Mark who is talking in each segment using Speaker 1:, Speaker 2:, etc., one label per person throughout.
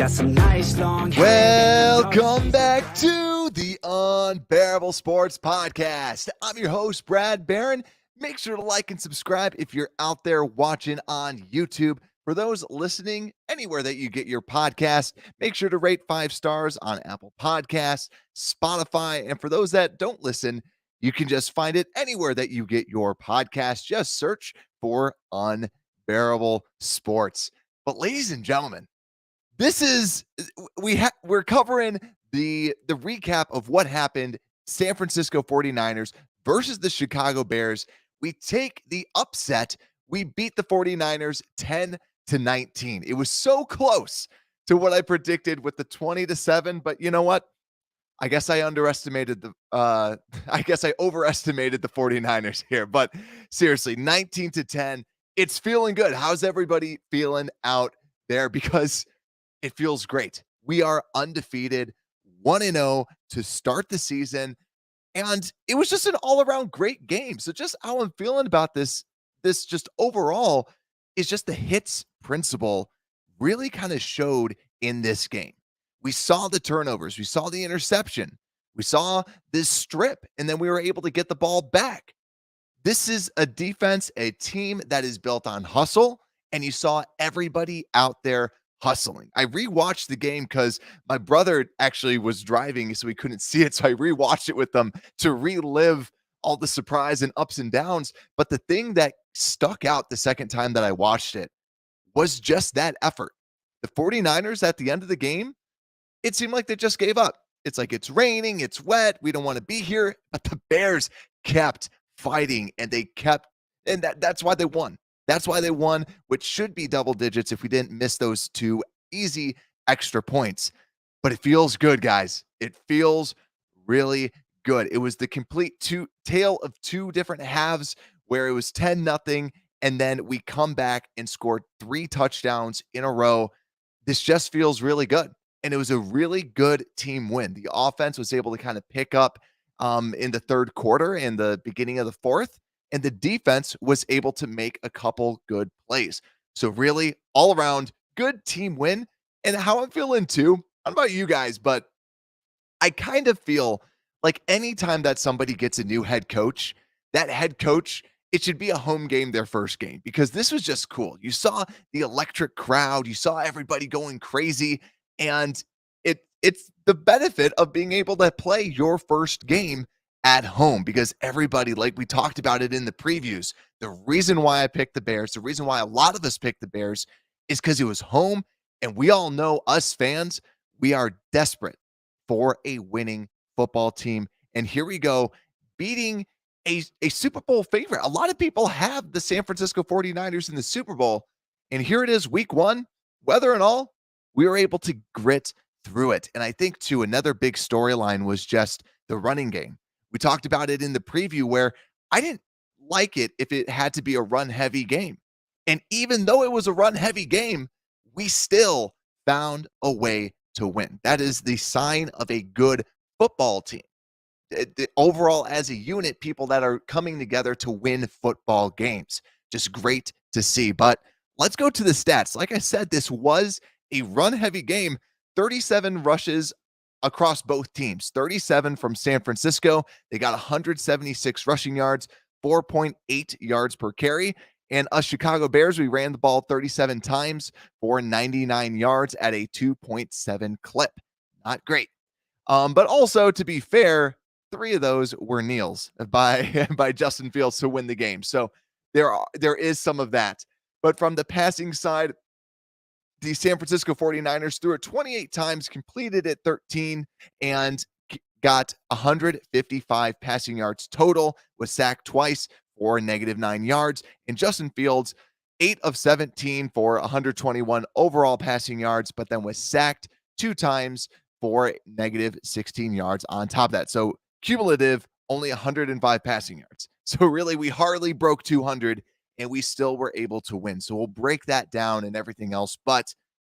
Speaker 1: got some nice long hair.
Speaker 2: Welcome back to the Unbearable Sports Podcast. I'm your host, Brad Barron. Make sure to like and subscribe if you're out there watching on YouTube. For those listening anywhere that you get your podcast, make sure to rate 5 stars on Apple Podcasts, Spotify, and for those that don't listen, you can just find it anywhere that you get your podcast. Just search for Unbearable Sports. But ladies and gentlemen, this is we're covering the recap of what happened. San Francisco 49ers versus the Chicago Bears. We take the upset. We beat the 49ers 10-19. It was so close to what I predicted with the 20-7, but you know what? I guess I overestimated the 49ers here, but seriously, 19-10. It's feeling good. How's everybody feeling out there? Because it feels great. We are undefeated, 1-0 to start the season, and it was just an all-around great game. So just how I'm feeling about this just overall is just the hits principle really kind of showed in this game. We saw the turnovers, we saw the interception, we saw this strip, and then we were able to get the ball back. This is a defense, a team that is built on hustle, and you saw everybody out there hustling. I rewatched the game because my brother actually was driving, so we couldn't see it. So I rewatched it with them to relive all the surprise and ups and downs. But the thing that stuck out the second time that I watched it was just that effort. The 49ers at the end of the game, it seemed like they just gave up. It's like, it's raining, it's wet, we don't want to be here. But the Bears kept fighting, and that's why they won. That's why they won, which should be double digits if we didn't miss those 2 easy extra points. But it feels good, guys. It feels really good. It was the complete tale of 2 different halves where it was 10-0, and then we come back and scored 3 touchdowns in a row. This just feels really good. And it was a really good team win. The offense was able to kind of pick up in the third quarter and the beginning of the fourth. And the defense was able to make a couple good plays. So really, all around, good team win. And how I'm feeling too, I don't know about you guys, but I kind of feel like anytime that somebody gets a new head coach, that head coach, it should be a home game, their first game, because this was just cool. You saw the electric crowd. You saw everybody going crazy. And it's the benefit of being able to play your first game at home, because everybody, like we talked about it in the previews, the reason why I picked the Bears, the reason why a lot of us picked the Bears is because it was home. And we all know, us fans, we are desperate for a winning football team. And here we go, beating a Super Bowl favorite. A lot of people have the San Francisco 49ers in the Super Bowl. And here it is, week 1, weather and all, we were able to grit through it. And I think, too, another big storyline was just the running game. We talked about it in the preview where I didn't like it if it had to be a run-heavy game. And even though it was a run-heavy game, we still found a way to win. That is the sign of a good football team. Overall, as a unit, people that are coming together to win football games. Just great to see. But let's go to the stats. Like I said, this was a run-heavy game. 37 rushes across both teams. 37 from San Francisco. They got 176 rushing yards, 4.8 yards per carry. And us Chicago Bears, we ran the ball 37 times for 99 yards at a 2.7 clip. Not great. But also, to be fair, 3 of those were kneels by Justin Fields to win the game. So there is some of that. But from the passing side, the San Francisco 49ers threw it 28 times, completed it 13, and got 155 passing yards total, was sacked twice for -9 yards. And Justin Fields, 8 of 17 for 121 overall passing yards, but then was sacked 2 times for -16 yards on top of that. So cumulative, only 105 passing yards. So really, we hardly broke 200, and we still were able to win. So we'll break that down and everything else. But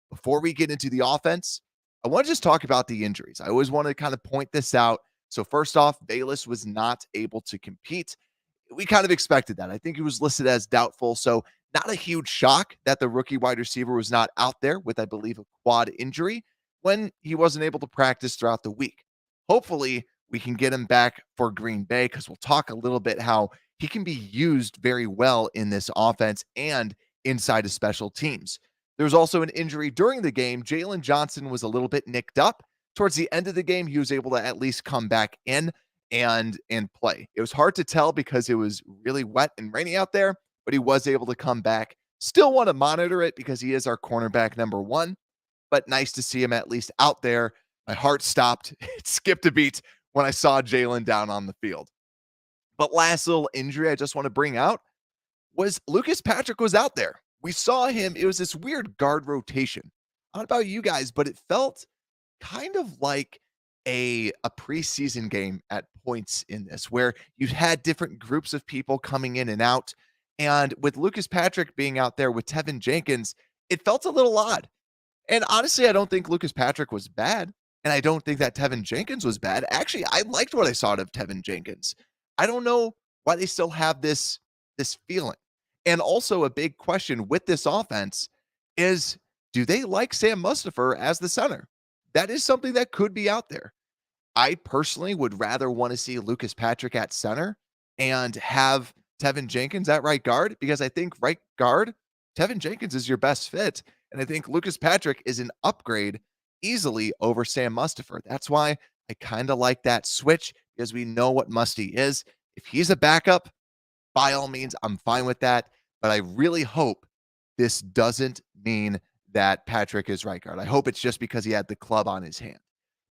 Speaker 2: before we get into the offense, I want to just talk about the injuries. I always want to kind of point this out. So first off, Bayless was not able to compete. We kind of expected that. I think he was listed as doubtful. So Not a huge shock that the rookie wide receiver was not out there with, I believe, a quad injury when he wasn't able to practice throughout the week. Hopefully, we can get him back for Green Bay because we'll talk a little bit how he can be used very well in this offense and inside of special teams. There was also an injury during the game. Jalen Johnson was a little bit nicked up. Towards the end of the game, he was able to at least come back in and play. It was hard to tell because it was really wet and rainy out there, but he was able to come back. Still want to monitor it because he is our cornerback number one, but nice to see him at least out there. My heart stopped. It skipped a beat when I saw Jalen down on the field. But last little injury I just want to bring out was Lucas Patrick was out there. We saw him. It was this weird guard rotation. I don't know about you guys, but it felt kind of like a preseason game at points in this, where you had different groups of people coming in and out. And with Lucas Patrick being out there with Tevin Jenkins, it felt a little odd. And honestly, I don't think Lucas Patrick was bad. And I don't think that Tevin Jenkins was bad. Actually, I liked what I saw of Tevin Jenkins. I don't know why they still have this feeling. And also a big question with this offense is, do they like Sam Mustipher as the center? That is something that could be out there. I personally would rather want to see Lucas Patrick at center and have Tevin Jenkins at right guard because I think right guard, Tevin Jenkins is your best fit. And I think Lucas Patrick is an upgrade easily over Sam Mustipher. That's why I kind of like that switch because we know what Musty is. If he's a backup, by all means, I'm fine with that. But I really hope this doesn't mean that Patrick is right guard. I hope it's just because he had the club on his hand.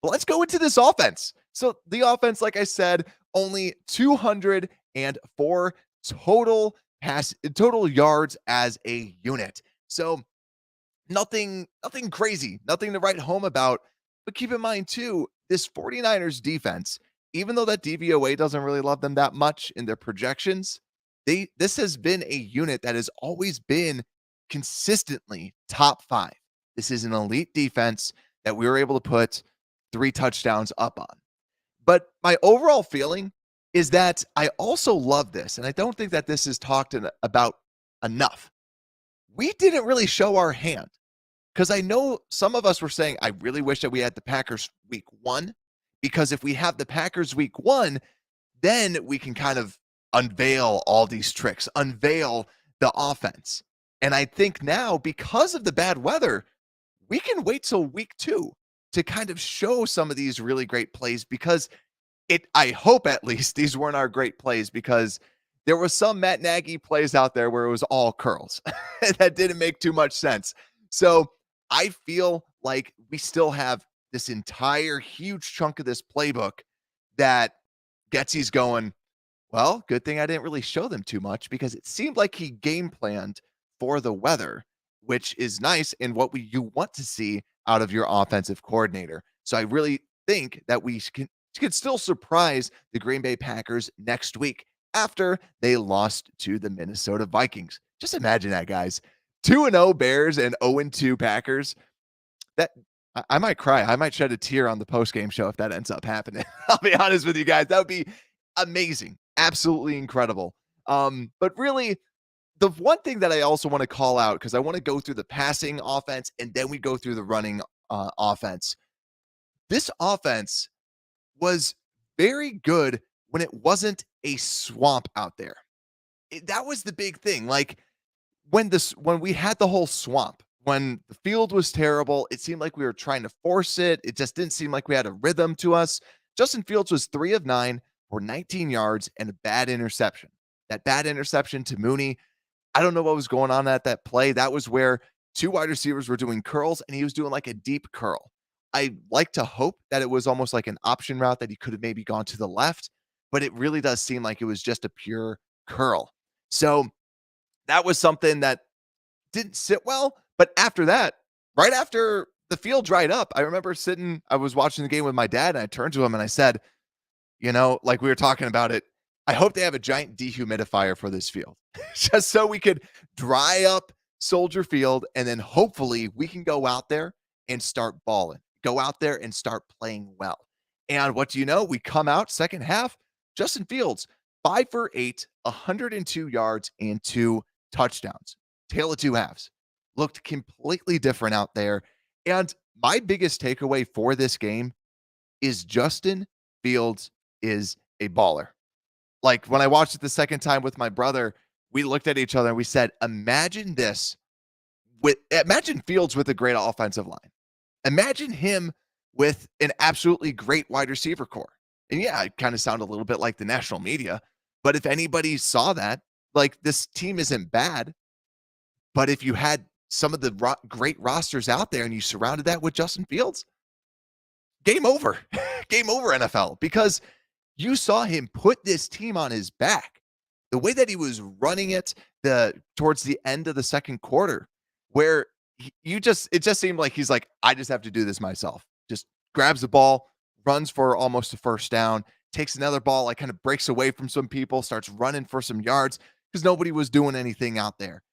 Speaker 2: But let's go into this offense. So the offense, like I said, only 204 total yards as a unit. So nothing crazy, nothing to write home about. But keep in mind too, this 49ers defense, even though that DVOA doesn't really love them that much in their projections, this has been a unit that has always been consistently top 5. This is an elite defense that we were able to put 3 touchdowns up on. But my overall feeling is that I also love this, and I don't think that this is talked about enough. We didn't really show our hand because I know some of us were saying, I really wish that we had the Packers week 1, because if we have the Packers week 1, then we can kind of unveil all these tricks, unveil the offense. And I think now, because of the bad weather, we can wait till week 2 to kind of show some of these really great plays because I hope at least these weren't our great plays because there was some Matt Nagy plays out there where it was all curls. That didn't make too much sense. So I feel like we still have this entire huge chunk of this playbook that Getsy's going, well, good thing I didn't really show them too much because it seemed like he game planned for the weather, which is nice and what you want to see out of your offensive coordinator. So I really think that we could still surprise the Green Bay Packers next week after they lost to the Minnesota Vikings. Just imagine that, guys. 2-0 Bears and 0-2 Packers. That I might cry. I might shed a tear on the post-game show if that ends up happening. I'll be honest with you guys. That would be amazing. Absolutely incredible. But really, the one thing that I also want to call out, because I want to go through the passing offense and then we go through the running offense. This offense was very good when it wasn't a swamp out there. That was the big thing. Like when we had the whole swamp, when the field was terrible, it seemed like we were trying to force it. It just didn't seem like we had a rhythm to us. Justin Fields was 3 of 9 for 19 yards and a bad interception. That bad interception to Mooney, I don't know what was going on at that play. That was where 2 wide receivers were doing curls and he was doing like a deep curl. I like to hope that it was almost like an option route that he could have maybe gone to the left, but it really does seem like it was just a pure curl. So that was something that didn't sit well. But after that, right after the field dried up, I remember I was watching the game with my dad and I turned to him and I said, like we were talking about it, I hope they have a giant dehumidifier for this field just so we could dry up Soldier Field. And then hopefully we can go out there and start balling, go out there and start playing well. And what do you know? We come out second half, Justin Fields, 5 for 8, 102 yards and 2 touchdowns. tale of two halves. Looked completely different out there. And my biggest takeaway for this game is Justin Fields is a baller. Like when I watched it the second time with my brother, we looked at each other and we said, imagine this imagine Fields with a great offensive line. Imagine him with an absolutely great wide receiver core. And yeah, it kind of sounded a little bit like the national media, but if anybody saw that, like this team isn't bad, but if you had some of the great rosters out there and you surrounded that with Justin Fields, game over. Game over, NFL, because you saw him put this team on his back. The way that he was running it towards the end of the second quarter, where it just seemed like he's like, I just have to do this myself. Just grabs the ball, runs for almost a first down, takes another ball, like kind of breaks away from some people, starts running for some yards because nobody was doing anything out there.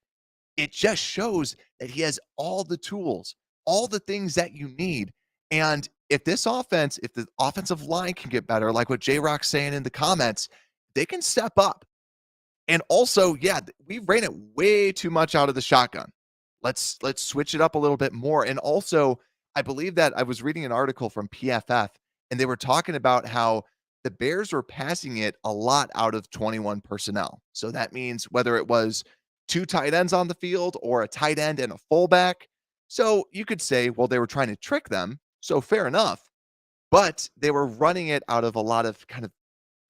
Speaker 2: It just shows that he has all the tools, all the things that you need. And if the offensive line can get better, like what J Rock's saying in the comments, they can step up. And also, yeah, we ran it way too much out of the shotgun. Let's switch it up a little bit more. And also, I believe that I was reading an article from PFF, and they were talking about how the Bears were passing it a lot out of 21 personnel. So that means whether it was two tight ends on the field or a tight end and a fullback. So you could say, well, they were trying to trick them. So fair enough. But they were running it out of a lot of kind of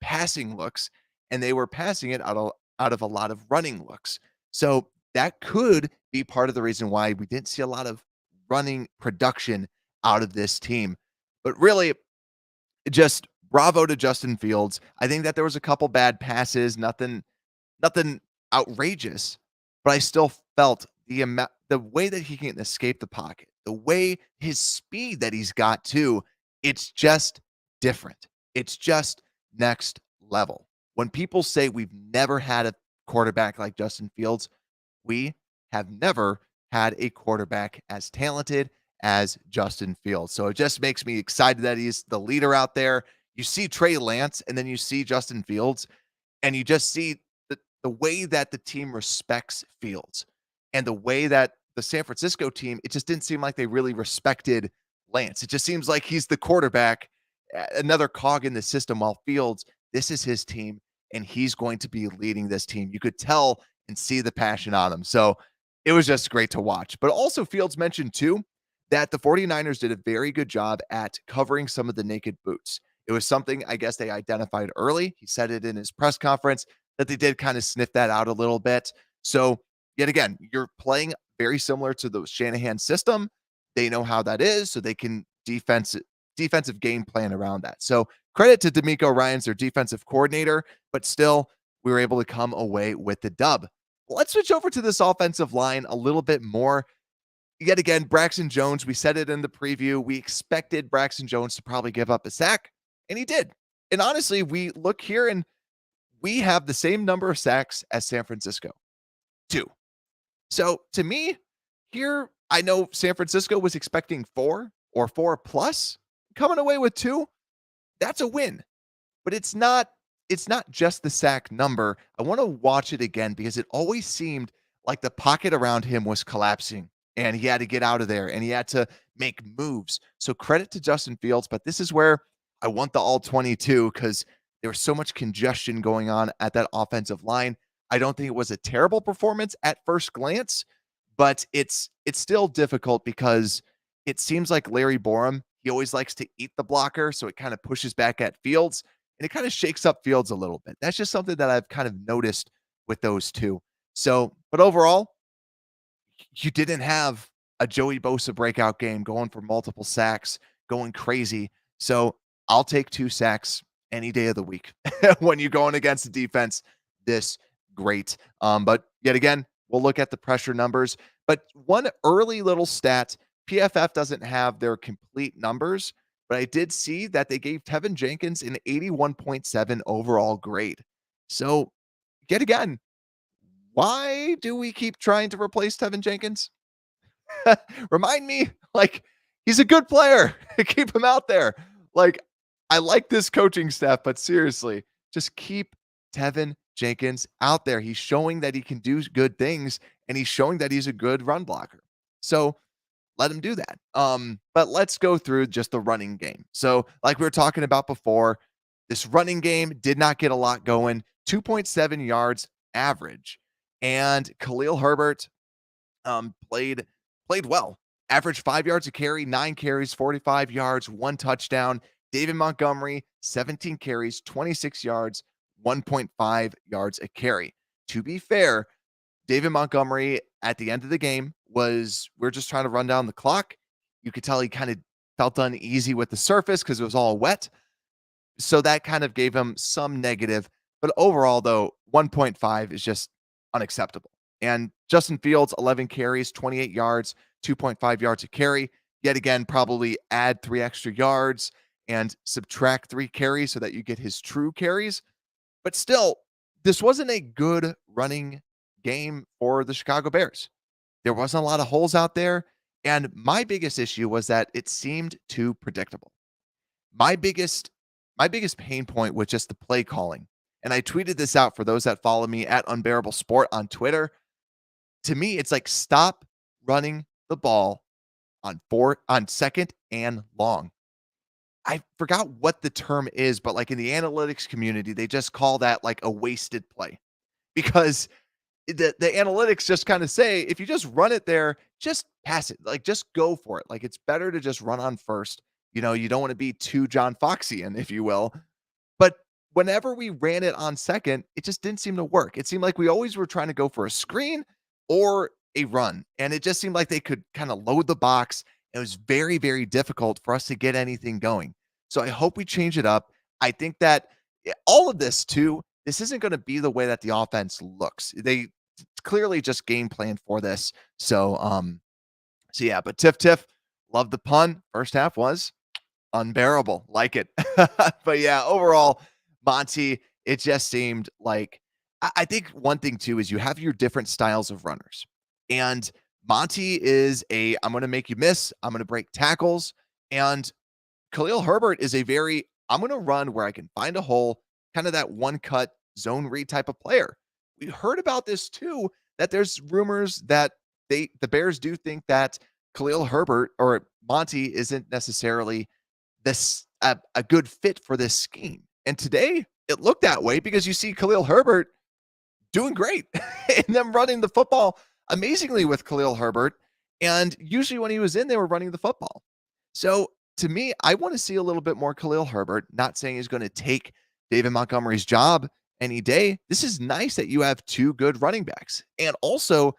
Speaker 2: passing looks, and they were passing it out of a lot of running looks. So that could be part of the reason why we didn't see a lot of running production out of this team. But really, just bravo to Justin Fields. I think that there was a couple bad passes, nothing outrageous, but I still felt the way that he can escape the pocket, the way his speed that he's got too, it's just different. It's just next level. When people say we've never had a quarterback like Justin Fields, we have never had a quarterback as talented as Justin Fields. So it just makes me excited that he's the leader out there. You see Trey Lance and then you see Justin Fields, and you just see the way that the team respects Fields and the way that the San Francisco team, it just didn't seem like they really respected Lance. It just seems like he's the quarterback, another cog in the system, while Fields, this is his team, and he's going to be leading this team. You could tell and see the passion on him. So it was just great to watch. But also, Fields mentioned too that the 49ers did a very good job at covering some of the naked boots. It was something I guess they identified early. He said it in his press conference that they did kind of sniff that out a little bit. So, yet again, you're playing very similar to the Shanahan system. They know how that is, so they can defensive game plan around that. So, credit to D'Amico Ryans, their defensive coordinator, but still, we were able to come away with the dub. Let's switch over to this offensive line a little bit more. Yet again, Braxton Jones, we said it in the preview. We expected Braxton Jones to probably give up a sack, and he did. And honestly, we look here and we have the same number of sacks as San Francisco, 2. So to me, here, I know San Francisco was expecting 4 or 4 plus. Coming away with 2, that's a win. But it's not just the sack number. I want to watch it again because it always seemed like the pocket around him was collapsing and he had to get out of there and he had to make moves. So credit to Justin Fields, but this is where I want the all 22 because there was so much congestion going on at that offensive line. I don't think it was a terrible performance at first glance, but it's still difficult because it seems like Larry Borum, he always likes to eat the blocker, so it kind of pushes back at Fields, and it kind of shakes up Fields a little bit. That's just something that I've kind of noticed with those two. So, but overall, you didn't have a Joey Bosa breakout game going for multiple sacks, going crazy. So I'll take 2 sacks any day of the week when you're going against the defense this great. But yet again, we'll look at the pressure numbers. But one early little stat, PFF doesn't have their complete numbers, but I did see that they gave Tevin Jenkins an 81.7 overall grade. So yet again, why do we keep trying to replace Tevin Jenkins? Remind me, like, he's a good player. Keep him out there. Like, I like this coaching staff, but seriously, just keep Tevin Jenkins out there. He's showing that he can do good things, and he's showing that he's a good run blocker. So let him do that. But let's go through just the running game. So, like we were talking about before, this running game did not get a lot going, 2.7 yards average. And Khalil Herbert played well. Averaged 5 yards a carry, 9 carries, 45 yards, 1 touchdown. David Montgomery, 17 carries, 26 yards, 1.5 yards a carry. To be fair, David Montgomery at the end of the game we're just trying to run down the clock. You could tell he kind of felt uneasy with the surface because it was all wet. So that kind of gave him some negative. But overall, though, 1.5 is just unacceptable. And Justin Fields, 11 carries, 28 yards, 2.5 yards a carry. Yet again, probably add 3 extra yards and subtract 3 carries so that you get his true carries. But still, this wasn't a good running game for the Chicago Bears. There wasn't a lot of holes out there. And my biggest issue was that it seemed too predictable. My biggest my biggest pain point was just the play calling. And I tweeted this out for those that follow me at Unbearable Sport on Twitter. To me, it's like stop running the ball on second and long. I forgot what the term is, but like in the analytics community, they just call that like a wasted play because the analytics just kind of say if you just run it there, just pass it. Like just go for it. Like it's better to just run on first. You don't want to be too John Foxian, if you will. But whenever we ran it on second, it just didn't seem to work. It seemed like we always were trying to go for a screen or a run. And it just seemed like they could kind of load the box. It was very, very difficult for us to get anything going. So I hope we change it up. I think that all of this too, this isn't going to be the way that the offense looks. They clearly just game plan for this. So yeah, but Tiff, love the pun. First half was unbearable. Like it. But yeah, overall, Monty, it just seemed like I think one thing too is you have your different styles of runners. And Monty is I'm gonna make you miss, I'm gonna break tackles. And Khalil Herbert is I'm gonna run where I can find a hole, kind of that one cut zone read type of player. We heard about this too, that there's rumors that the Bears do think that Khalil Herbert or Monty isn't necessarily this a good fit for this scheme. And today it looked that way because you see Khalil Herbert doing great and them running the football amazingly with Khalil Herbert. And usually when he was in, they were running the football. So to me, I want to see a little bit more Khalil Herbert, not saying he's going to take David Montgomery's job any day. This is nice that you have 2 good running backs. And also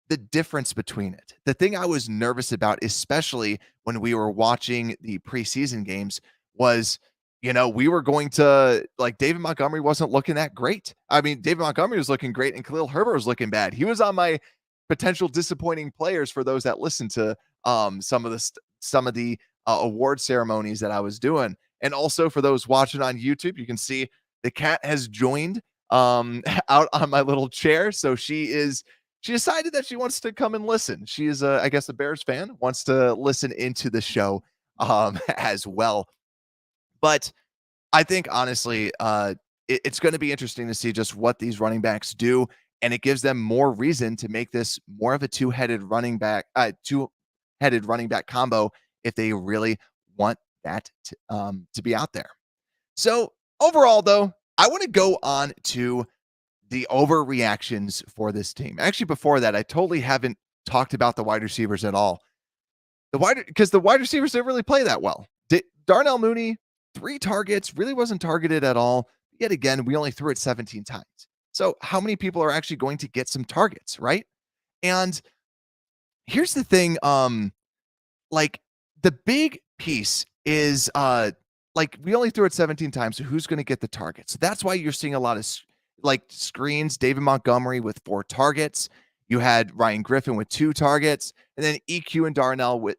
Speaker 2: the difference between it. The thing I was nervous about, especially when we were watching the preseason games, was, we were going to like David Montgomery wasn't looking that great. I mean, David Montgomery was looking great and Khalil Herbert was looking bad. He was on my potential disappointing players for those that listen to some of the award ceremonies that I was doing. And also for those watching on YouTube, you can see the cat has joined out on my little chair. So she decided that she wants to come and listen. She is, I guess, a Bears fan, wants to listen into the show as well. But I think, honestly, it's going to be interesting to see just what these running backs do, and it gives them more reason to make this more of a two-headed running back combo if they really want that to be out there. So overall, though, I want to go on to the overreactions for this team. Actually, before that, I totally haven't talked about the wide receivers at all. Because the wide receivers didn't really play that well. Darnell Mooney, 3 targets, really wasn't targeted at all. Yet again, we only threw it 17 times. So how many people are actually going to get some targets, right? And here's the thing, like the big piece is like we only threw it 17 times, so who's going to get the targets? So that's why you're seeing a lot of screens. David Montgomery with 4 targets. You had Ryan Griffin with 2 targets, and then EQ and Darnell with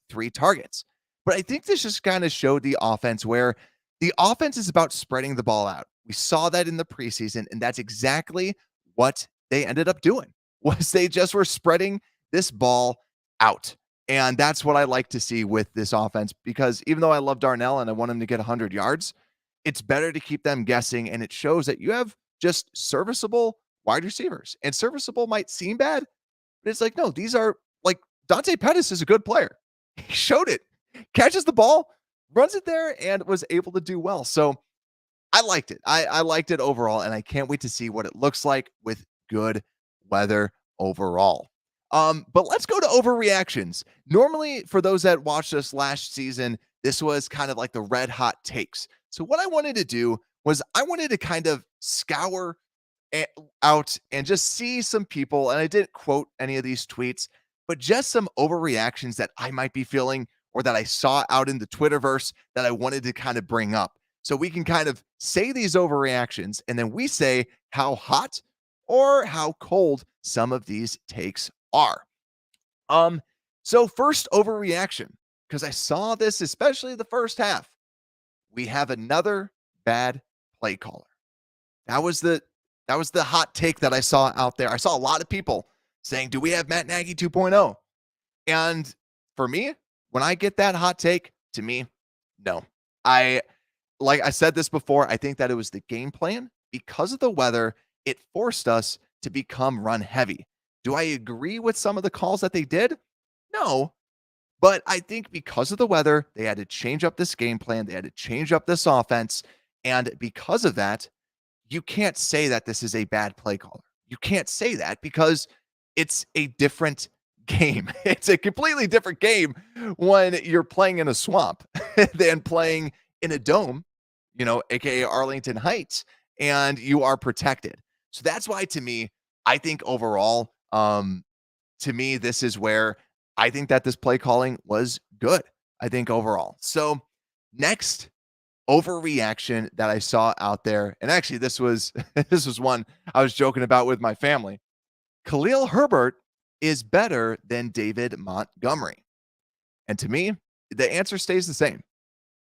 Speaker 2: 3 targets. But I think this just kind of showed the offense where the offense is about spreading the ball out. We saw that in the preseason, and that's exactly what they ended up doing. Was they just were spreading this ball out. And that's what I like to see with this offense, because even though I love Darnell and I want him to get 100 yards, it's better to keep them guessing, and it shows that you have just serviceable wide receivers. And serviceable might seem bad, but it's like, no, these are like Dante Pettis is a good player. He showed it, catches the ball, runs it there, and was able to do well. So I liked it. I liked it overall, and I can't wait to see what it looks like with good weather overall. But let's go to overreactions. Normally, for those that watched us last season, this was kind of like the red hot takes. So what I wanted to do was I wanted to kind of scour a- out and just see some people, and I didn't quote any of these tweets, but just some overreactions that I might be feeling or that I saw out in the Twitterverse that I wanted to kind of bring up. So we can kind of say these overreactions and then we say how hot or how cold some of these takes are. Um, so first overreaction, because I saw this, especially the first half. We have another bad play caller. That was the that was the hot take that I saw out there. I saw a lot of people saying, "Do we have Matt Nagy 2.0?" And for me, when I get that hot take, to me, no. I like I said this before, I think that it was the game plan. Because of the weather, it forced us to become run heavy. Do I agree with some of the calls that they did? No, but I think because of the weather, they had to change up this game plan. They had to change up this offense. And because of that, you can't say that this is a bad play caller. You can't say that because it's a different game. It's a completely different game when you're playing in a swamp than playing in a dome, aka Arlington Heights, and you are protected. So that's why to me, I think overall, to me, this is where I think that this play calling was good. I think overall. So next overreaction that I saw out there, and actually this was this was one I was joking about with my family. Khalil Herbert is better than David Montgomery. And to me, the answer stays the same.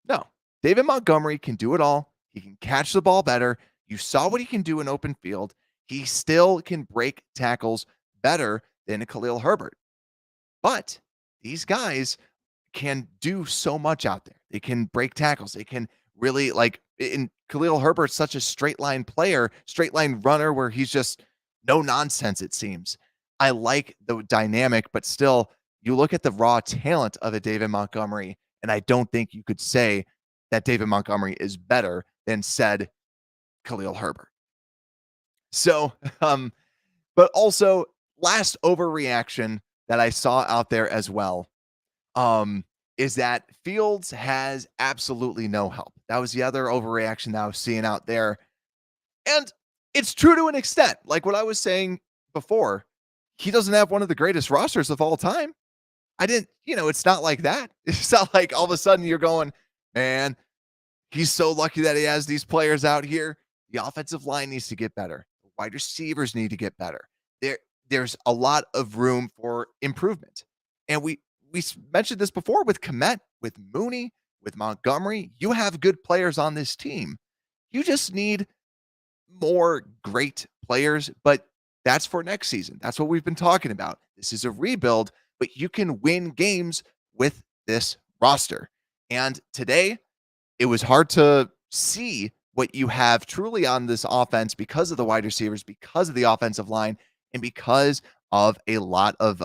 Speaker 2: No. David Montgomery can do it all. He can catch the ball better. You saw what he can do in open field. He still can break tackles better than Khalil Herbert. But these guys can do so much out there. They can break tackles. They can really like in Khalil Herbert's such a straight line player, straight line runner where he's just no nonsense, it seems. I like the dynamic, but still, you look at the raw talent of a David Montgomery, and I don't think you could say that David Montgomery is better than said Khalil Herbert. So, but also last overreaction that I saw out there as well um, is that Fields has absolutely no help. That was the other overreaction that I was seeing out there. And it's true to an extent. Like what I was saying before, he doesn't have one of the greatest rosters of all time. I didn't, it's not like that. It's not like all of a sudden you're going, man, he's so lucky that he has these players out here. The offensive line needs to get better. The wide receivers need to get better. There's a lot of room for improvement. And we mentioned this before with Komet, with Mooney, with Montgomery. You have good players on this team. You just need more great players, but that's for next season. That's what we've been talking about. This is a rebuild, but you can win games with this roster. And today, it was hard to see what you have truly on this offense because of the wide receivers, because of the offensive line, and because of a lot of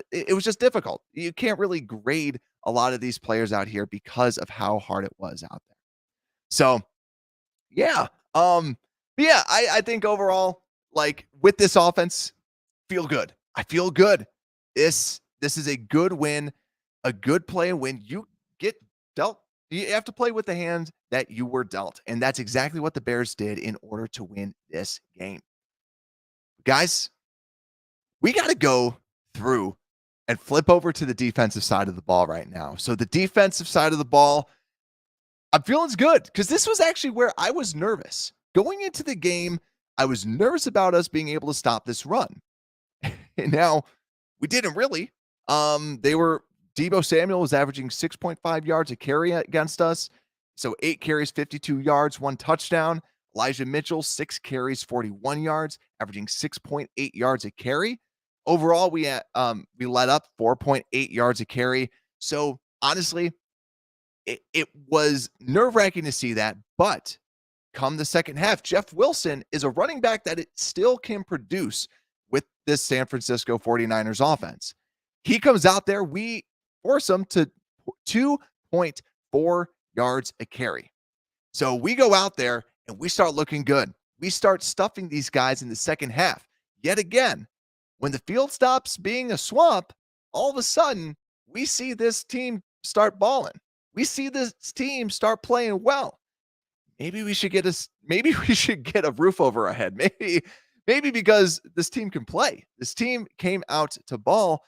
Speaker 2: it was just difficult. You can't really grade a lot of these players out here because of how hard it was out there. So, yeah. But yeah, I think overall, like with this offense, feel good. I feel good. This is a good win, a good play when you get dealt. You have to play with the hand that you were dealt. And that's exactly what the Bears did in order to win this game. Guys, we got to go through and flip over to the defensive side of the ball right now. So the defensive side of the ball, I'm feeling good because this was actually where I was nervous. Going into the game, I was nervous about us being able to stop this run. And now we didn't really. Debo Samuel was averaging 6.5 yards a carry against us. So 8 carries, 52 yards, 1 touchdown. Elijah Mitchell, 6 carries, 41 yards, averaging 6.8 yards a carry. Overall, we let up 4.8 yards a carry. So honestly, it was nerve-wracking to see that, but come the second half, Jeff Wilson is a running back that it still can produce with this San Francisco 49ers offense. He comes out there, we force him to 2.4 yards a carry. So we go out there and we start looking good. We start stuffing these guys in the second half. Yet again, when the field stops being a swamp, all of a sudden we see this team start balling. We see this team start playing well. Maybe we should get a roof over our head. Maybe because this team can play. This team came out to ball.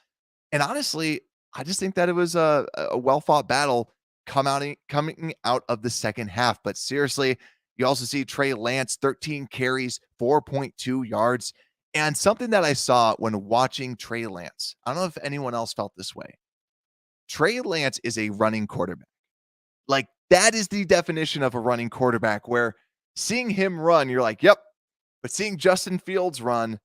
Speaker 2: And honestly, I just think that it was a well-fought battle coming out of the second half. But seriously, you also see Trey Lance, 13 carries, 4.2 yards. And something that I saw when watching Trey Lance, I don't know if anyone else felt this way. Trey Lance is a running quarterback. Like, that is the definition of a running quarterback, where seeing him run, you're like, yep. But seeing Justin Fields run,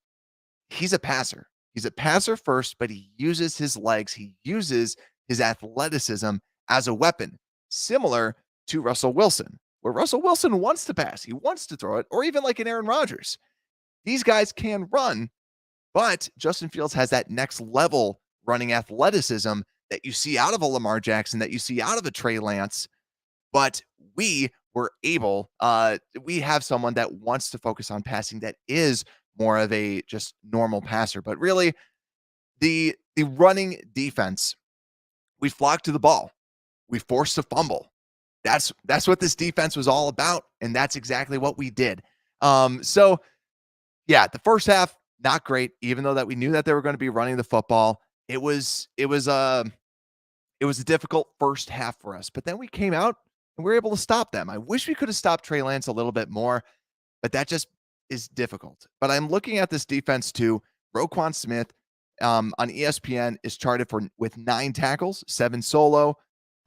Speaker 2: he's a passer. He's a passer first, but he uses his legs. He uses his athleticism as a weapon, similar to Russell Wilson, where Russell Wilson wants to pass. He wants to throw it, or even like an Aaron Rodgers. These guys can run, but Justin Fields has that next level running athleticism that you see out of a Lamar Jackson, that you see out of a Trey Lance. But we were able, we have someone that wants to focus on passing, that is more of a just normal passer. But really, the running defense, we flocked to the ball. We forced a fumble. That's what this defense was all about, and that's exactly what we did. So yeah, the first half, not great, even though that we knew that they were going to be running the football. It was a difficult first half for us, but then we came out and we were able to stop them. I wish we could have stopped Trey Lance a little bit more, but that just is difficult. But I'm looking at this defense too. Roquan Smith on ESPN is charted with 9 tackles, 7 solo,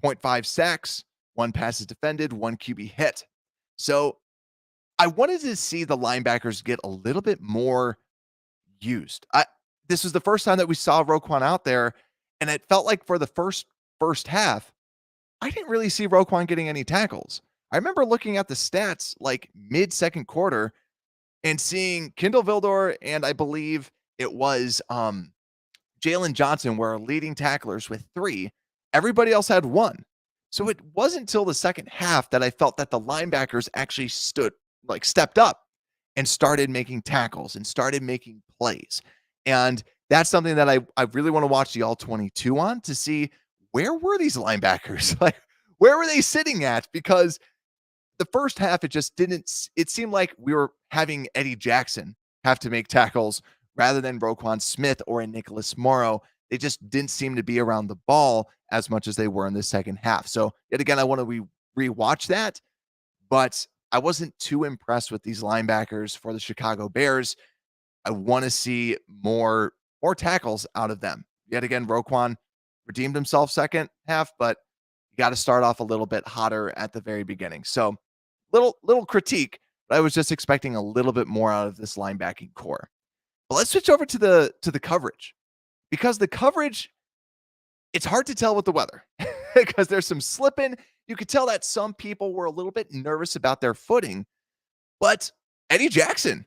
Speaker 2: 0.5 sacks, 1 passes defended, 1 QB hit. So I wanted to see the linebackers get a little bit more used. This was the first time that we saw Roquan out there, and it felt like for the first half, I didn't really see Roquan getting any tackles. I remember looking at the stats like mid-second quarter and seeing Kindle Vildor and I believe it was Jalen Johnson were leading tacklers with 3. Everybody else had 1. So it wasn't until the second half that I felt that the linebackers actually stepped up and started making tackles and started making plays. And that's something that I really want to watch the all 22 on, to see where were these linebackers? Like, where were they sitting at? Because the first half, it seemed like we were having Eddie Jackson have to make tackles rather than Roquan Smith or a Nicholas Morrow. They just didn't seem to be around the ball as much as they were in the second half. So yet again, I want to rewatch that, but I wasn't too impressed with these linebackers for the Chicago Bears. I want to see more tackles out of them. Yet again, Roquan redeemed himself second half, but you got to start off a little bit hotter at the very beginning. So little critique, but I was just expecting a little bit more out of this linebacking core. But let's switch over to the coverage, because the coverage, it's hard to tell with the weather because there's some slipping. You could tell that some people were a little bit nervous about their footing, but Eddie Jackson,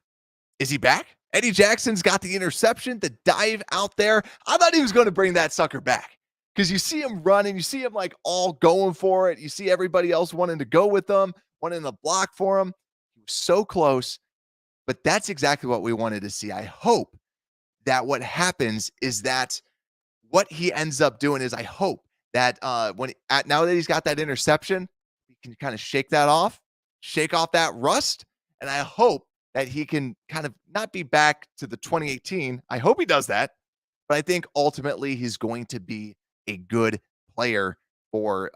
Speaker 2: is he back? Eddie Jackson's got the interception, the dive out there. I thought he was going to bring that sucker back, because you see him running, you see him like all going for it. You see everybody else wanting to go with them, wanting to block for him. He was so close, but that's exactly what we wanted to see. I hope that what happens is that what he ends up doing is, I hope that now that he's got that interception, he can kind of shake off that rust. And I hope that he can kind of not be back to the 2018. I hope he does that, but I think ultimately he's going to be a good player for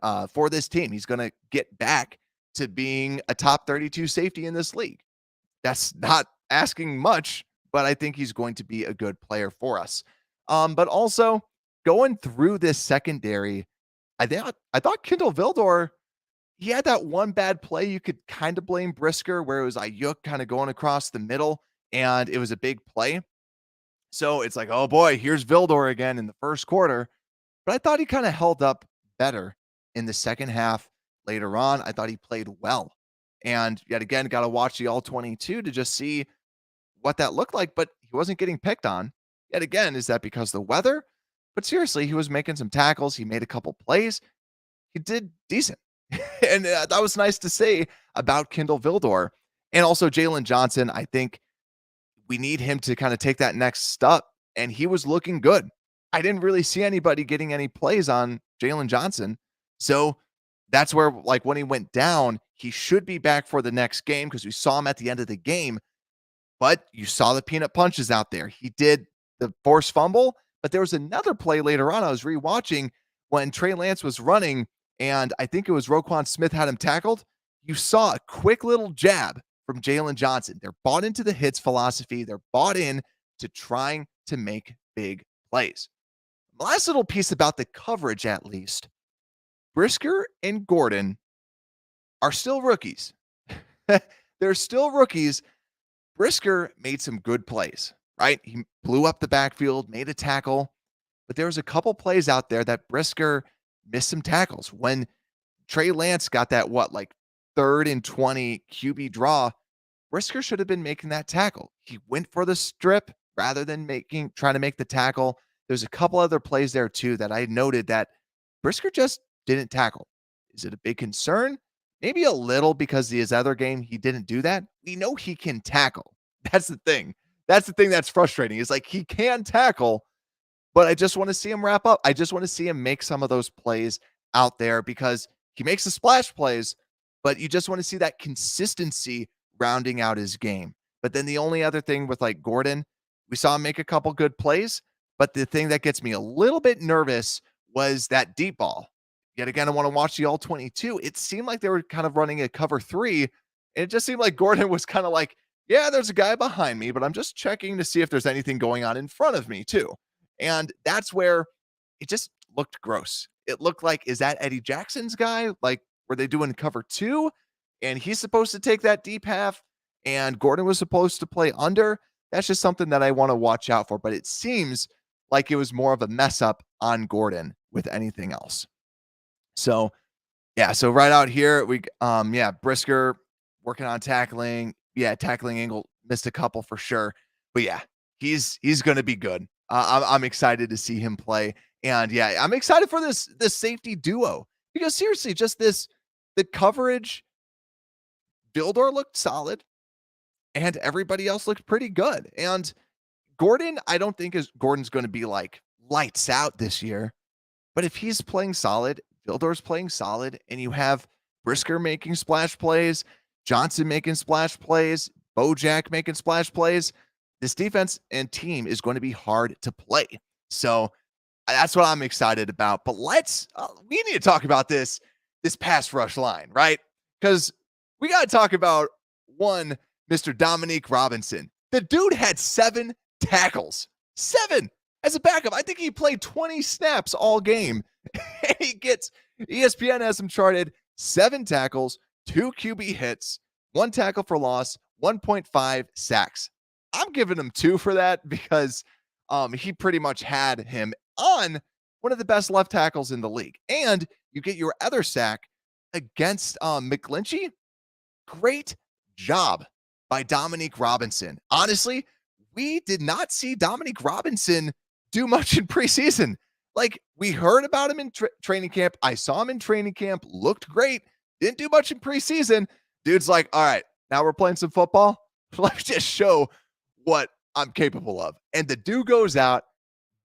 Speaker 2: this team. He's going to get back to being a top 32 safety in this league. That's not asking much, but I think he's going to be a good player for us. But also going through this secondary, I thought Kindle Vildor, he had that one bad play. You could kind of blame Brisker, where it was Ayuk kind of going across the middle, and it was a big play. So it's like, oh boy, here's Vildor again in the first quarter. But I thought he kind of held up better in the second half. Later on, I thought he played well. And yet again, got to watch the all 22 to just see what that looked like, but he wasn't getting picked on. Yet again, is that because of the weather? But seriously, he was making some tackles. He made a couple plays. He did decent. And that was nice to say about Kindle Vildor. And also Jalen Johnson. I think we need him to kind of take that next step. And he was looking good. I didn't really see anybody getting any plays on Jalen Johnson. So that's where, like, when he went down, he should be back for the next game because we saw him at the end of the game. But you saw the peanut punches out there. He did the forced fumble, but there was another play later on I was rewatching when Trey Lance was running, and I think it was Roquan Smith had him tackled. You saw a quick little jab from Jalen Johnson. They're bought into the hits philosophy. They're bought in to trying to make big plays. Last little piece about the coverage, at least. Brisker and Gordon are still rookies. They're still rookies. Brisker made some good plays, right? He blew up the backfield, made a tackle, but there was a couple plays out there that Brisker missed some tackles. When Trey Lance got that, like 3rd and 20 QB draw, Brisker should have been making that tackle. He went for the strip rather than trying to make the tackle. There's a couple other plays there too that I noted that Brisker just didn't tackle. Is it a big concern? Maybe a little, because his other game, he didn't do that. We know he can tackle. That's the thing. That's the thing that's frustrating. Is like he can tackle, but I just want to see him wrap up. I just want to see him make some of those plays out there because he makes the splash plays, but you just want to see that consistency rounding out his game. But then the only other thing with like Gordon, we saw him make a couple good plays, but the thing that gets me a little bit nervous was that deep ball. Yet again, I want to watch the all 22. It seemed like they were kind of running a cover 3. And it just seemed like Gordon was kind of like, yeah, there's a guy behind me, but I'm just checking to see if there's anything going on in front of me too. And that's where it just looked gross. It looked like, is that Eddie Jackson's guy? Like, were they doing cover 2? And he's supposed to take that deep half, and Gordon was supposed to play under. That's just something that I want to watch out for. But it seems like it was more of a mess up on Gordon with anything else. So, yeah, so right out here, Brisker working on tackling. Yeah, tackling angle, missed a couple for sure. But yeah, he's going to be good. I'm excited to see him play. And yeah, I'm excited for this safety duo because seriously, just the coverage, Vildor looked solid and everybody else looked pretty good. And Gordon, I don't think Gordon's going to be like lights out this year. But if he's playing solid, Vildor's playing solid, and you have Brisker making splash plays, Johnson making splash plays, Bojack making splash plays, this defense and team is going to be hard to play. So that's what I'm excited about. But we need to talk about this pass rush line, right? Because we got to talk about one, Mr. Dominique Robinson. The dude had 7 tackles. 7 as a backup. I think he played 20 snaps all game. He gets, ESPN has him charted 7 tackles, 2 QB hits, 1 tackle for loss, 1.5 sacks. I'm giving him 2 for that because he pretty much had him on one of the best left tackles in the league. And you get your other sack against McGlinchey. Great job by Dominique Robinson. Honestly, we did not see Dominique Robinson do much in preseason. Like, we heard about him in training camp. I saw him in training camp, looked great, didn't do much in preseason. Dude's like, all right, now we're playing some football. Let's just show what I'm capable of. And the dude goes out,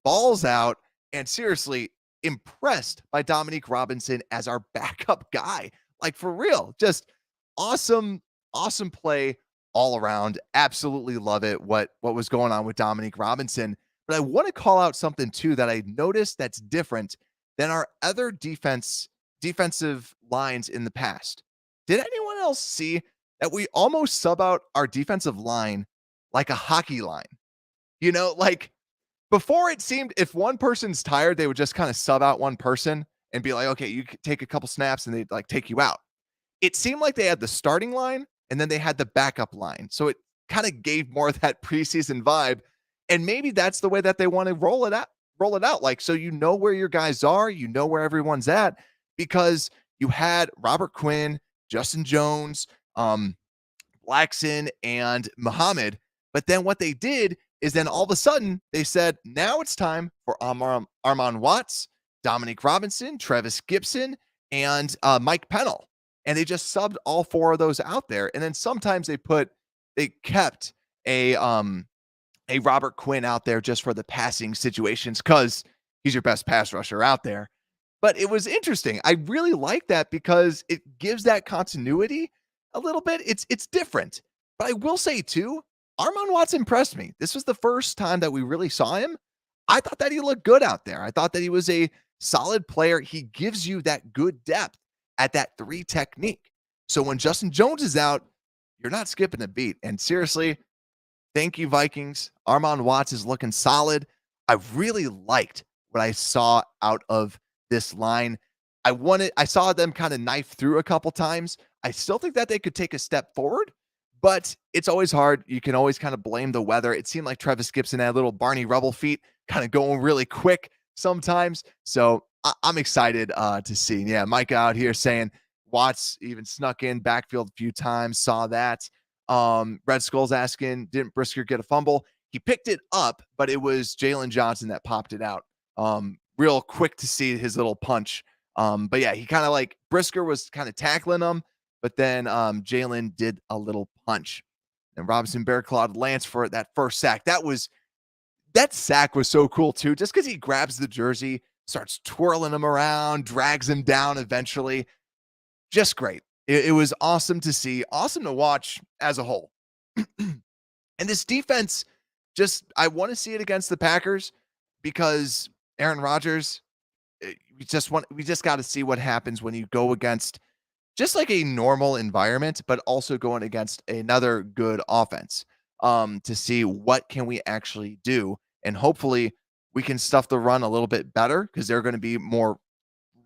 Speaker 2: balls out, and seriously impressed by Dominique Robinson as our backup guy. Like, for real, just awesome play all around. Absolutely love it. What was going on with Dominique Robinson. But I want to call out something too that I noticed that's different than our other defensive lines in the past. Did anyone else see that we almost sub out our defensive line like a hockey line? You know, like before it seemed if one person's tired, they would just kind of sub out one person and be like, okay, you take a couple snaps and they'd like take you out. It seemed like they had the starting line and then they had the backup line. So it kind of gave more of that preseason vibe. And maybe that's the way that they want to roll it out. Like, so you know where your guys are, you know where everyone's at, because you had Robert Quinn, Justin Jones, um, Blackson and Muhammad. But then what they did is then all of a sudden they said, now it's time for Armon Watts, Dominic Robinson, Travis Gibson, and Mike Pennell. And they just subbed all four of those out there. And then sometimes they kept a Robert Quinn out there just for the passing situations because he's your best pass rusher out there. But it was interesting. I really like that because it gives that continuity a little bit. It's different. But I will say too, Armon Watts impressed me. This was the first time that we really saw him. I thought that he looked good out there. I thought that he was a solid player. He gives you that good depth at that three technique. So when Justin Jones is out, you're not skipping a beat. And seriously, thank you, Vikings. Armon Watts is looking solid. I really liked what I saw out of this line. I saw them kind of knife through a couple times. I still think that they could take a step forward, but it's always hard. You can always kind of blame the weather. It seemed like Travis Gibson had little Barney Rubble feet, kind of going really quick sometimes. So I'm excited to see. Yeah, Mike out here saying Watts even snuck in backfield a few times. Saw that. Red Skull's asking, didn't Brisker get a fumble? He picked it up, but it was Jalen Johnson that popped it out. Real quick to see his little punch. But yeah, he kind of like Brisker was kind of tackling him, but then Jalen did a little punch. And Robinson Bear clawed Lance for that first sack. That sack was so cool too, just because he grabs the jersey, starts twirling him around, drags him down eventually. Just great. It was awesome to see, awesome to watch as a whole. And this defense, I want to see it against the Packers because Aaron Rodgers, we just got to see what happens when you go against just like a normal environment, but also going against another good offense, to see what can we actually do. And hopefully we can stuff the run a little bit better because they're going to be more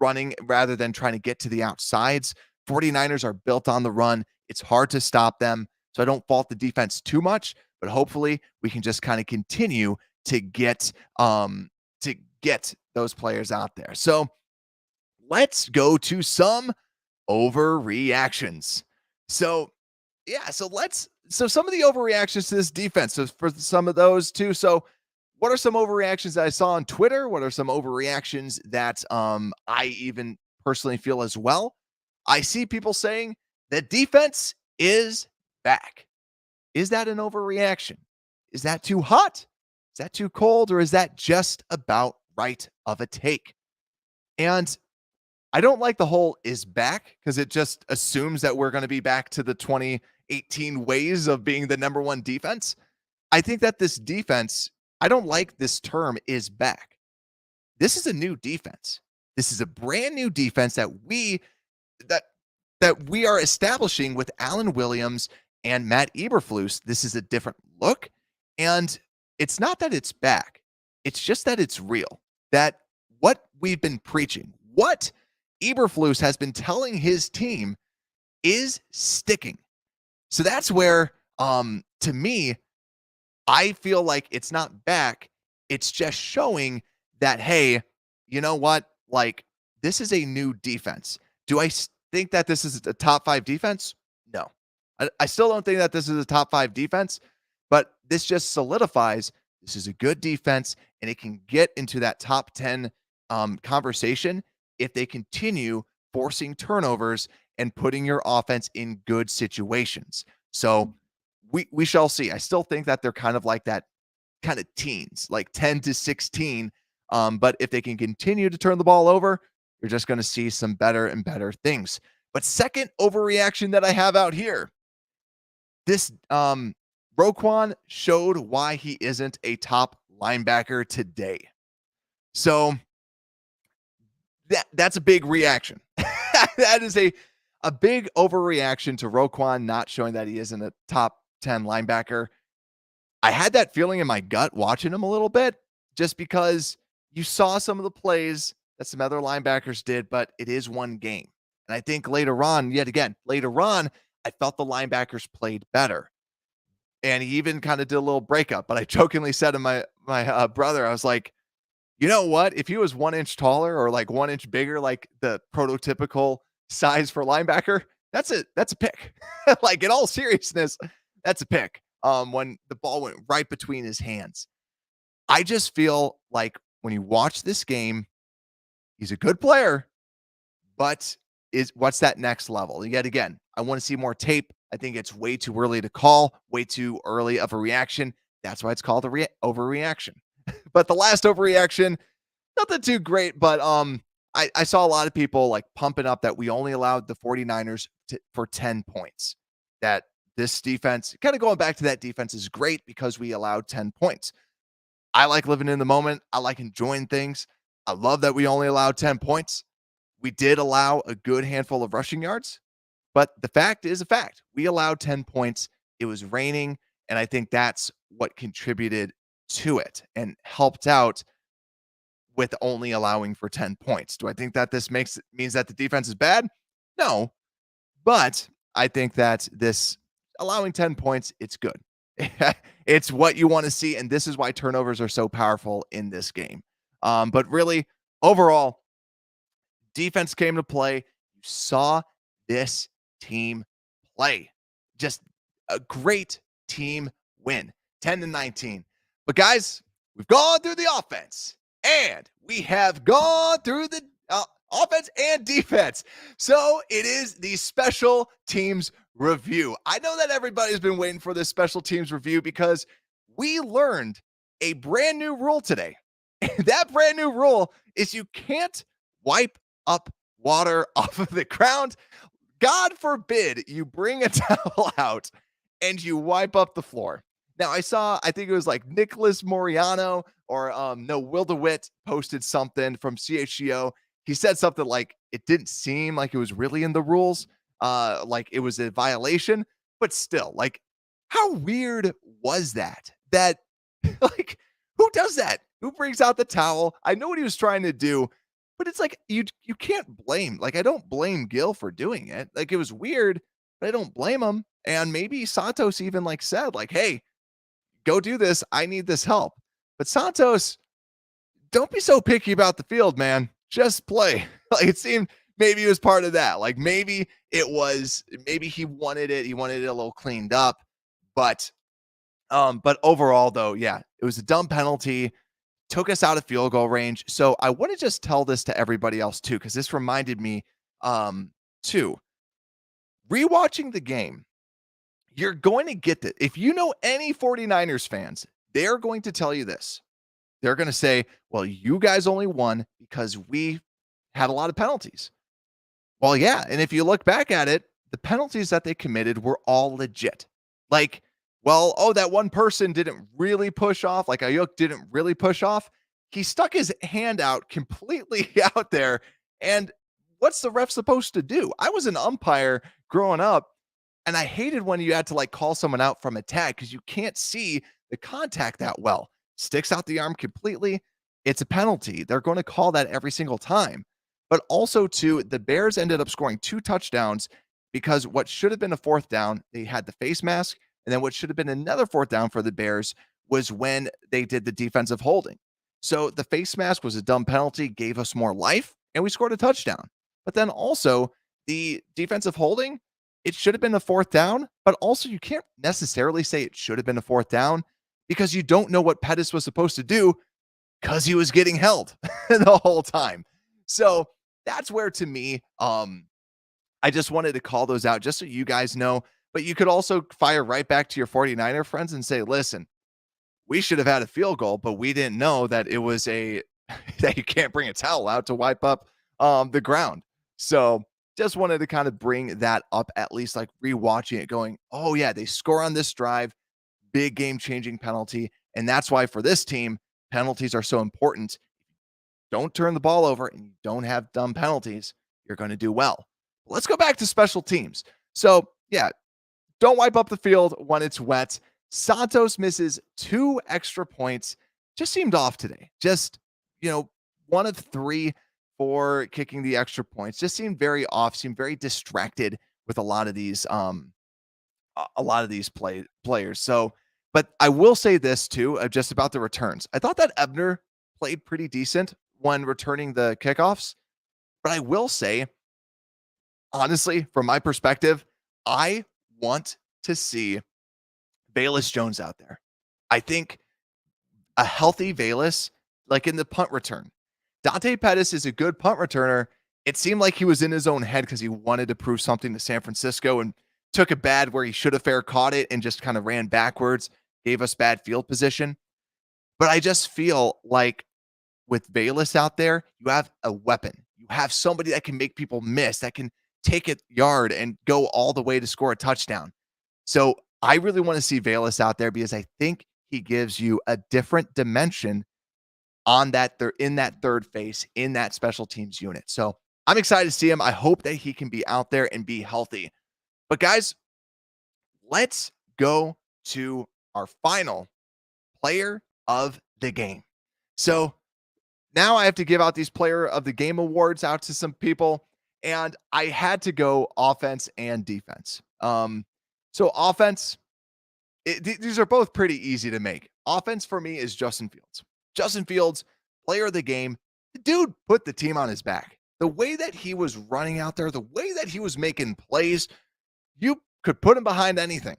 Speaker 2: running rather than trying to get to the outsides. 49ers are built on the run. It's hard to stop them. So I don't fault the defense too much, but hopefully we can just kind of continue to get those players out there. So let's go to some overreactions. So yeah, so some of the overreactions to this defense. So for some of those too. So what are some overreactions that I saw on Twitter? What are some overreactions that I even personally feel as well? I see people saying that defense is back. Is that an overreaction? Is that too hot? Is that too cold? Or is that just about right of a take? And I don't like the whole is back because it just assumes that we're going to be back to the 2018 ways of being the number one defense. I think that this defense, I don't like this term is back. This is a new defense. This is a brand new defense that we are establishing with Alan Williams and Matt Eberflus. This is a different look. And it's not that it's back. It's just that it's real. That what we've been preaching, what Eberflus has been telling his team is sticking. So that's where, to me, I feel like it's not back. It's just showing that, hey, you know what? Like, this is a new defense. Do I think that this is a top 5 defense? No. I still don't think that this is a top 5 defense, but this just solidifies this is a good defense and it can get into that top 10 conversation if they continue forcing turnovers and putting your offense in good situations. So we shall see. I still think that they're kind of like that kind of teens, like 10 to 16. But if they can continue to turn the ball over, you're just going to see some better and better things. But second overreaction that I have out here, this Roquan showed why he isn't a top linebacker today. So that's a big reaction. That is a big overreaction to Roquan not showing that he isn't a top 10 linebacker. I had that feeling in my gut watching him a little bit, just because you saw some of the plays that some other linebackers did, but it is one game. And I think later on, I felt the linebackers played better. And he even kind of did a little breakup, but I jokingly said to my brother, I was like, you know what? If he was 1 inch taller or like 1 inch bigger, like the prototypical size for linebacker, That's a pick. Like in all seriousness, that's a pick. When the ball went right between his hands. I just feel like when you watch this game, he's a good player, but is what's that next level? Yet again, I want to see more tape. I think it's way too early to call, way too early of a reaction. That's why it's called a overreaction. But the last overreaction, nothing too great, but I saw a lot of people like pumping up that we only allowed the 49ers for 10 points. That this defense, kind of going back to that defense, is great because we allowed 10 points. I like living in the moment. I like enjoying things. I love that we only allowed 10 points. We did allow a good handful of rushing yards, but the fact is a fact. We allowed 10 points. It was raining, and I think that's what contributed to it and helped out with only allowing for 10 points. Do I think that this means that the defense is bad? No, but I think that this allowing 10 points, it's good. It's what you want to see, and this is why turnovers are so powerful in this game. But really, overall, defense came to play. You saw this team play. Just a great team win, 10-19. But guys, we've gone through the offense and we have gone through the offense and defense. So it is the special teams review. I know that everybody's been waiting for this special teams review because we learned a brand new rule today. And that brand new rule is you can't wipe up water off of the ground. God forbid you bring a towel out and you wipe up the floor. Now I think it was like Nicholas Moriano or no, Will DeWitt posted something from CHGO. He said something like it didn't seem like it was really in the rules, like it was a violation, but still, like how weird was that? That like who does that? Who brings out the towel? I know what he was trying to do, but it's like you can't blame. Like I don't blame Gil for doing it. Like it was weird, but I don't blame him. And maybe Santos even like said like, "Hey, go do this. I need this help." But Santos, don't be so picky about the field, man. Just play. Like it seemed maybe it was part of that. Like maybe maybe he wanted it. He wanted it a little cleaned up. But overall though, yeah, it was a dumb penalty. Took us out of field goal range. So I want to just tell this to everybody else too, because this reminded me too. Rewatching the game, you're going to get that. If you know any 49ers fans, they're going to tell you this. They're going to say, well, you guys only won because we had a lot of penalties. Well, yeah. And if you look back at it, the penalties that they committed were all legit. Like, well, oh, that one person didn't really push off. Like Ayuk didn't really push off. He stuck his hand out completely out there. And what's the ref supposed to do? I was an umpire growing up, and I hated when you had to like call someone out from a tag because you can't see the contact that well. Sticks out the arm completely. It's a penalty. They're going to call that every single time. But also, too, the Bears ended up scoring 2 touchdowns because what should have been a fourth down, they had the face mask. And then what should have been another fourth down for the Bears was when they did the defensive holding. So the face mask was a dumb penalty, gave us more life, and we scored a touchdown. But then also the defensive holding, it should have been a fourth down, but also you can't necessarily say it should have been a fourth down because you don't know what Pettis was supposed to do because he was getting held the whole time. So that's where, to me, I just wanted to call those out just so you guys know. But you could also fire right back to your 49er friends and say, listen, we should have had a field goal, but we didn't know that it was that you can't bring a towel out to wipe up the ground. So just wanted to kind of bring that up, at least like rewatching it going, oh yeah, they score on this drive, big game changing penalty. And that's why for this team, penalties are so important. Don't turn the ball over and you don't have dumb penalties, you're going to do well. Let's go back to special teams. So yeah, don't wipe up the field when it's wet. Santos misses 2 extra points. Just seemed off today. Just, 1 of 3 for kicking the extra points. Just seemed very off, seemed very distracted with a lot of these players. So, but I will say this too, just about the returns. I thought that Ebner played pretty decent when returning the kickoffs, but I will say honestly, from my perspective, I want to see Velus Jones out there. I think a healthy Velus, like in the punt return, Dante Pettis is a good punt returner. It seemed like he was in his own head because he wanted to prove something to San Francisco and took a bad where he should have fair caught it and just kind of ran backwards, gave us bad field position. But I just feel like with Velus out there, you have a weapon. You have somebody that can make people miss, that can take a yard and go all the way to score a touchdown. So I really want to see Velus out there because I think he gives you a different dimension on that in that third phase, in that special teams unit. So I'm excited to see him. I hope that he can be out there and be healthy. But guys, let's go to our final player of the game. So now I have to give out these player of the game awards out to some people, and I had to go offense and defense. So offense, these are both pretty easy to make. Offense for me is Justin Fields. Justin Fields, player of the game. The dude put the team on his back. The way that he was running out there, the way that he was making plays, you could put him behind anything,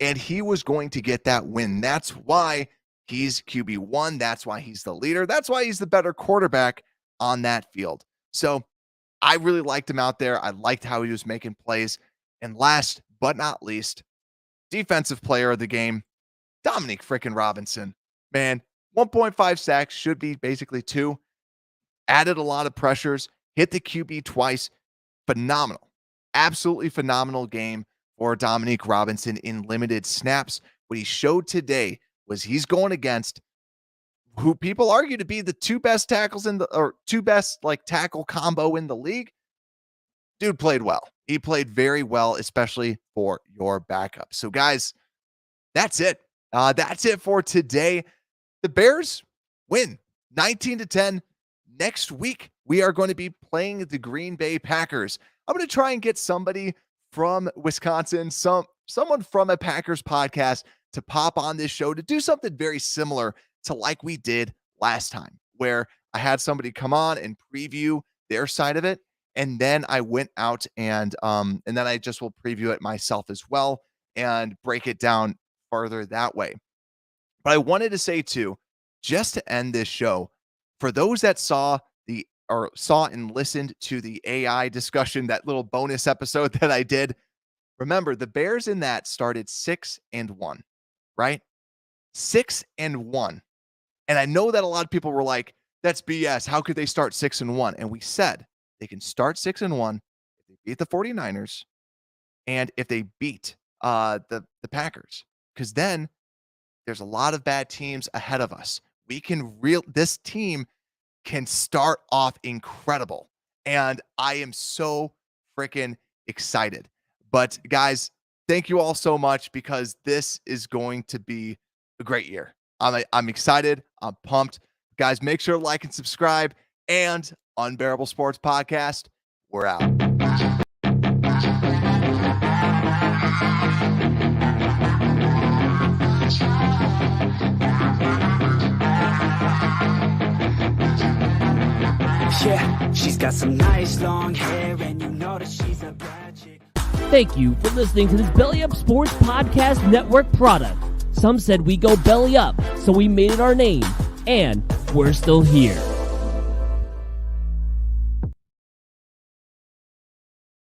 Speaker 2: and he was going to get that win. That's why he's QB1. That's why he's the leader. That's why he's the better quarterback on that field. So I really liked him out there. I liked how he was making plays. And last but not least, defensive player of the game, Dominique freaking Robinson. Man, 1.5 sacks, should be basically 2. Added a lot of pressures, hit the QB twice. Phenomenal. Absolutely phenomenal game for Dominique Robinson in limited snaps. What he showed today was he's going against who people argue to be the two best tackles two best like tackle combo in the league. Dude played well. He played very well, especially for your backup. So guys, that's it. That's it for today. The Bears win 19-10. Next week, we are going to be playing the Green Bay Packers. I'm going to try and get somebody from Wisconsin, someone from a Packers podcast to pop on this show to do something very similar to like we did last time, where I had somebody come on and preview their side of it. And then I went out and then I just will preview it myself as well and break it down further that way. But I wanted to say too, just to end this show, for those that saw and listened to the AI discussion, that little bonus episode that I did, remember the Bears in that started 6-1, right? 6-1. And I know that a lot of people were like, that's BS. How could they start 6-1? And we said they can start 6-1 if they beat the 49ers and if they beat the Packers, because then there's a lot of bad teams ahead of us. This team can start off incredible. And I am so freaking excited. But guys, thank you all so much, because this is going to be a great year. I'm excited. I'm pumped. Guys, make sure to like and subscribe. And Unbearable Sports Podcast, we're out.
Speaker 1: Yeah, she's got some nice long hair, and you know that she's a bad chick.
Speaker 3: Thank you for listening to this Belly Up Sports Podcast Network product. Some said we go belly up, so we made it our name, and we're still here.